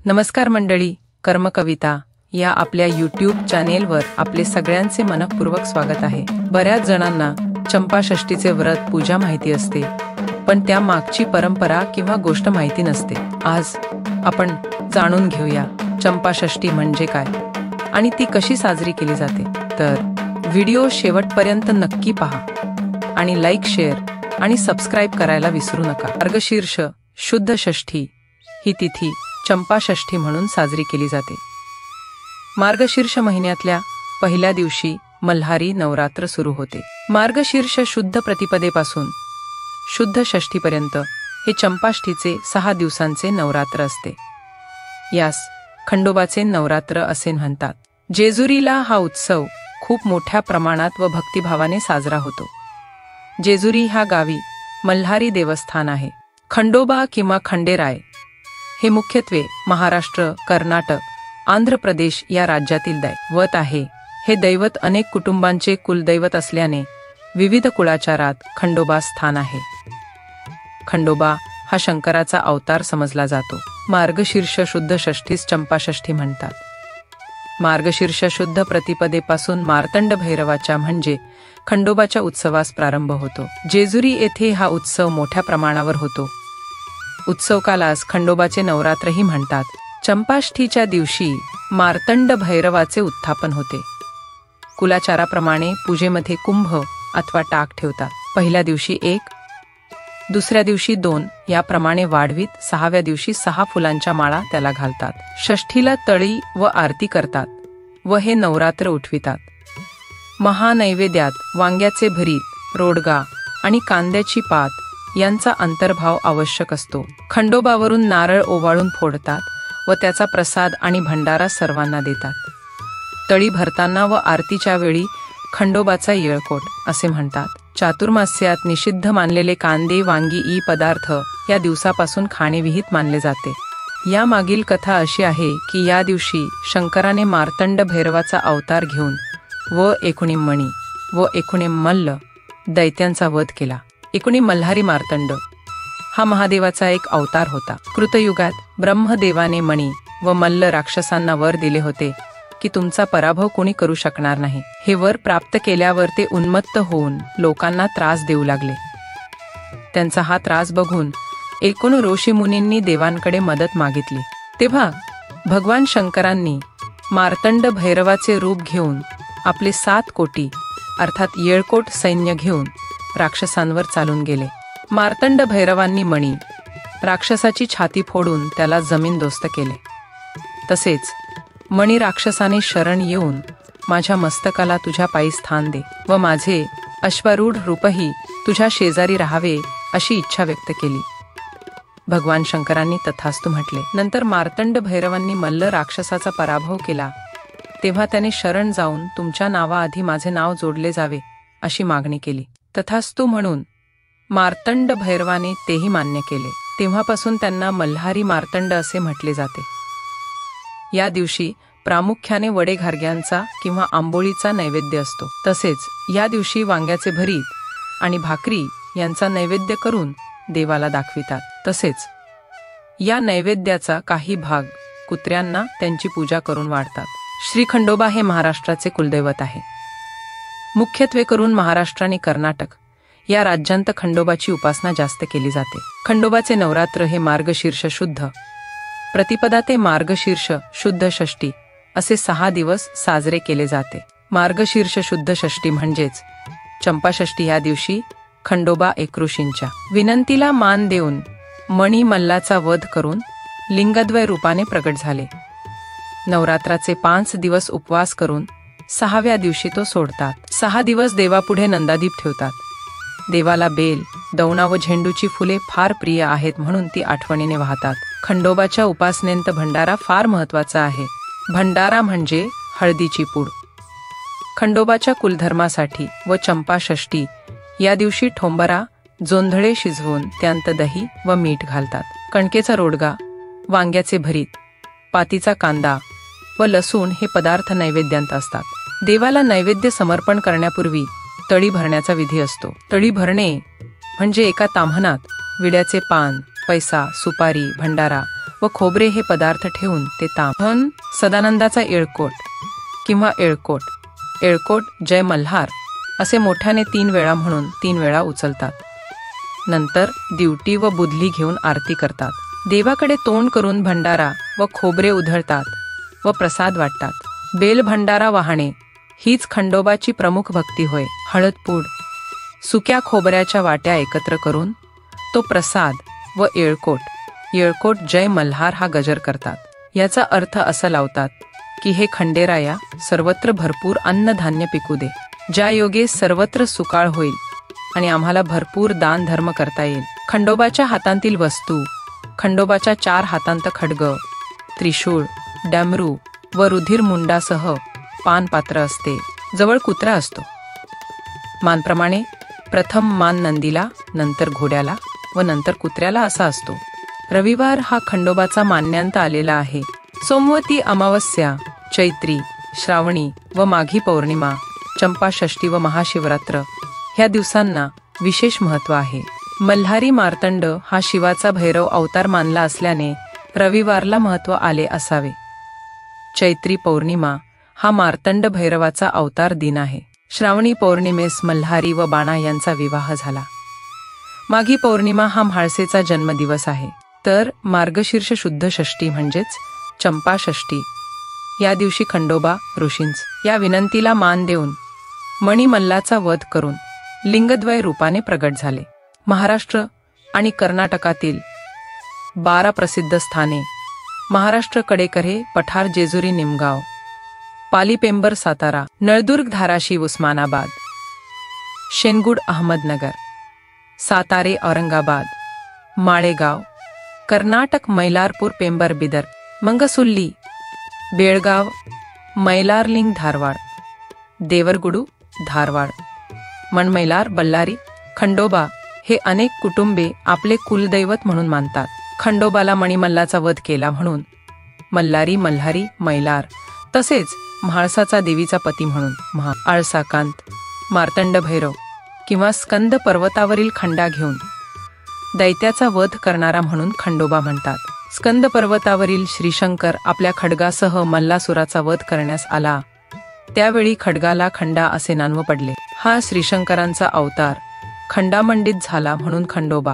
नमस्कार मंडळी, कर्मकविता या आपल्या YouTube चॅनेलवर आपले सगळ्यांचे मनपूर्वक स्वागत आहे। बऱ्याच जणांना चंपाषष्ठीचे व्रत पूजा माहिती असते, पण त्या मागची परंपरा किंवा गोष्ट माहिती नसते। आज आपण जाणून घेऊया चंपाषष्ठी म्हणजे काय आणि ती कशी साजरी केली जाते। तर व्हिडिओ शेवटपर्यंत नक्की पहा आणि लाईक, शेअर आणि सबस्क्राइब करायला विसरू नका। मार्गशीर्ष शुद्ध षष्ठी ही तिथी चंपाषष्ठी म्हणून साजरी केली जाते। मार्गशीर्ष महिन्यातल्या पहिल्या दिवशी मल्हारी नवरात्र सुरू होते। मार्गशीर्ष शुद्ध प्रतिपदेपासून शुद्ध षष्ठीपर्यंत हे चंपाषष्ठीचे 6 दिवसांचे नवरात्र असते। यास खंडोबाचे नवरात्र असे म्हणतात। जेजुरीला हा उत्सव खूप मोठ्या प्रमाणात व भक्तिभावाने साजरा होतो। जेजुरी ह्या गावी मल्हारी देवस्थान आहे। खंडोबा किंवा खंडेराय हे मुख्यत्वे महाराष्ट्र, कर्नाटक, आंध्र प्रदेश या राज्यातील दैवत आहे। हे दैवत अनेक कुटुंबांचे कुलदैवत असल्याने विविध कुळाचारात खंडोबा स्थान आहे। खंडोबा हा शंकराचा अवतार समजला जातो। मार्गशीर्ष शुद्ध षष्ठीस चंपाषष्ठी म्हणतात। मार्गशीर्ष शुद्ध प्रतिपदेपासून मार्तंड भैरवाच्या म्हणजे खंडोबाच्या उत्सवास प्रारंभ होतो। जेजुरी येथे हा उत्सव मोठ्या प्रमाणावर होतो। उत्सव कालास खंडोबाचे नवरात्रही म्हणतात। चंपाषष्ठीच्या दिवशी मार्तंड भैरवाचे उत्थापन होते। कुलाचाराप्रमाणे पूजेमध्ये कुंभ अथवा टाक ठेवतात। पहिल्या दिवशी 1, दुसऱ्या दिवशी 2 याप्रमाणे वाढवीत 6व्या दिवशी 6 फुलांच्या माळा त्याला घालतात। षष्ठीला तळी व आरती करतात व हे नवरात्र उठवितात। महानैवेद्यात वांग्याचे भरीत, रोडगा आणि कांद्याची पात यांचा अंतर्भाव आवश्यक असतो। खंडोबावरून नारळ ओवाळून फोडतात व त्याचा प्रसाद आणि भंडारा सर्वांना देतात। तळी भरताना व आरतीच्या वेळी खंडोबाचा येळकोट असे म्हणतात। चातुर्मास्यात निषिद्ध मानलेले कांदे, वांगी ई पदार्थ या दिवसापासून खाणे विहित मानले जाते। या मागील कथा अशी आहे की या दिवशी शंकराने मार्तंड भैरवाचा अवतार घेऊन व 19 मणी व 19 मल्ल दैत्यांचा वध केला। 19 मल्हारी मार्तंड हा महादेवाचा एक अवतार होता। कृतयुगात ब्रह्मदेवाने मणी व मल्ल राक्षसांना वर दिले होते की तुमचा पराभव कोणी करू शकणार नाही। हे वर प्राप्त केल्यावर ते उन्मत्त होऊन लोकांना त्रास देऊ लागले। त्यांचा हा त्रास बघून एकूण ऋषी मुनींनी देवांकडे मदत मागितली। तेव्हा भगवान शंकरांनी मार्तंड भैरवाचे रूप घेऊन आपले 7 कोटी अर्थात येळकोट सैन्य घेऊन राक्षसांवर चालून गेले। मार्तंड भैरवांनी मणी राक्षसाची छाती फोडून त्याला जमीनदोस्त केले। तसेच मणी राक्षसाने शरण येऊन माझ्या मस्तकाला तुझ्या पायी स्थान दे व माझे अश्वारूढ रूपही तुझ्या शेजारी राहावे अशी इच्छा व्यक्त केली। भगवान शंकरांनी तथास्तु म्हटले। नंतर मार्तंड भैरवांनी मल्ल राक्षसाचा पराभव केला। तेव्हा त्याने शरण जाऊन तुमच्या नावाआधी माझे नाव जोडले जावे अशी मागणी केली। तथास्तु म्हणून मार्तंड भैरवाने तेही मान्य केले। तेव्हापासून त्यांना मल्हारी मार्तंड असे म्हटले जाते। या दिवशी प्रामुख्याने वडे घारग्यांचा किंवा आंबोळीचा नैवेद्य असतो। तसेच या दिवशी वांग्याचे भरीत आणि भाकरी यांचा नैवेद्य करून देवाला दाखवितात। तसेच या नैवेद्याचा काही भाग कुत्र्यांना त्यांची पूजा करून वाढतात। श्री खंडोबा हे महाराष्ट्राचे कुलदैवत आहे। मुख्यत्वे करून महाराष्ट्र आणि कर्नाटक या राज्यांत खंडोबाची उपासना जास्त केली जाते। खंडोबाचे नवरात्र हे मार्गशीर्ष शुद्ध प्रतिपदा ते मार्गशीर्ष शुद्ध षष्ठी असे 6 दिवस साजरे केले जाते। मार्गशीर्ष शुद्ध षष्ठी म्हणजेच चंपाषष्ठी या दिवशी खंडोबा एकऋषींच्या विनंतीला मान देऊन मणी मल्लाचा वध करून लिंगद्वय रूपाने प्रगट झाले। नवरात्राचे 5 दिवस उपवास करून 6व्या दिवशी तो सोडतात। 6 दिवस देवापुढे नंदादीप ठेवतात। देवाला बेल, दौणा व झेंडूची फुले फार प्रिय आहेत म्हणून ती आठवणीने वाहतात। खंडोबाच्या उपासनेत भंडारा फार महत्त्वाचा आहे। भंडारा म्हणजे हळदीची पूड। खंडोबाच्या कुलधर्मासाठी व चंपाषष्ठी या दिवशी ठोंबरा, जोंधळे शिजवून त्यांत दही व मीठ घालतात। कणकेचा रोडगा, वांग्याचे भरीत, पातीचा कांदा व लसूण हे पदार्थ नैवेद्यांत असतात। देवाला नैवेद्य समर्पण करण्यापूर्वी तळी भरण्याचा विधी असतो। तळी भरणे म्हणजे एका ताम्हणात विड्याचे पान, पैसा, सुपारी, भंडारा व खोबरे हे पदार्थ ठेवून ते धन सदानंदाचा येळकोट किंवा येळकोट, येळकोट जय मल्हार असे मोठ्याने 3 वेळा म्हणून 3 वेळा उचलतात. नंतर दिवटी व बुधली घेऊन आरती करतात. देवाकडे तोंड करून भंडारा व खोबरे उधळतात व प्रसाद वाटतात. बेल भंडारा वाहणे हीच खंडोबाची प्रमुख भक्ती होय. हळदपूड, सुक्या खोबऱ्याच्या वाट्या एकत्र करून तो प्रसाद व येळकोट, येळकोट जय मल्हार हा गजर करतात. याचा अर्थ असा लावतात की हे खंडेराया सर्वत्र भरपूर अन्नधान्य पिकू दे, ज्या योगे सर्वत्र सुकाळ होईल आणि आम्हाला भरपूर दान धर्म करता येईल. खंडोबाच्या हातांतील वस्तू, खंडोबाच्या 4 हातांत खड्ग, त्रिशूळ, डमरू व रुधिर मुंडासह पानपात्र असते. जवळ कुत्रा असतो. मानप्रमाणे प्रथम मान नंदीला, नंतर घोड्याला व नंतर कुत्र्याला असा असतो. रविवार हा खंडोबाचा मान्यांत आलेला आहे. सोमवती अमावस्या, चैत्री, श्रावणी व माघी पौर्णिमा, चंपाषष्ठी व महाशिवरात्र ह्या दिवसांना विशेष महत्त्व आहे. मल्हारी मार्तंड हा शिवाचा भैरव अवतार मानला असल्याने रविवारला महत्त्व आले असावे. चैत्री पौर्णिमा हा मार्तंड भैरवाचा अवतार दिन आहे. श्रावणी पौर्णिमेस मल्हारी व बाणा यांचा विवाह झाला. माघी पौर्णिमा हा म्हाळसेचा जन्मदिवस आहे. तर मार्गशीर्ष शुद्ध षष्ठी म्हणजेच चंपाषष्ठी या दिवशी खंडोबा ऋषींस या विनंतीला मान देऊन मणिमल्लाचा वध करून लिंगद्वय रूपाने प्रगट झाले. महाराष्ट्र आणि कर्नाटकातील 12 प्रसिद्ध स्थाने, महाराष्ट्र कडेकरे पठार जेजुरी निमगाव, पालीपेंबर सातारा, नळदुर्ग धाराशिव उस्मानाबाद, शेनगुड अहमदनगर, सातारे औरंगाबाद, माळेगाव, कर्नाटक मैलारपूर पेंबर बिदर, मंगसुल्ली, बेळगाव, मैलारलिंग धारवाड, देवरगुडू धारवाड, मणमैलार बल्लारी. खंडोबा हे अनेक कुटुंबे आपले कुलदैवत म्हणून मानतात. खंडोबाला मणिमल्लाचा वध केला म्हणून मल्लारी, मल्हारी, मैलार तसेच म्हाळसाचा देवीचा पती म्हणून आळसाकांत, मार्तंड भैरव किंवा स्कंद पर्वतावरील खंडा घेऊन दैत्याचा वध करणारा म्हणून खंडोबा म्हणतात. स्कंद पर्वतावरील श्रीशंकर आपल्या खड्गासह मल्लासुराचा वध करण्यास आला. त्यावेळी खड्गाला खंडा असे नाव पडले. हा श्रीशंकरांचा अवतार खंडामंडित झाला म्हणून खंडोबा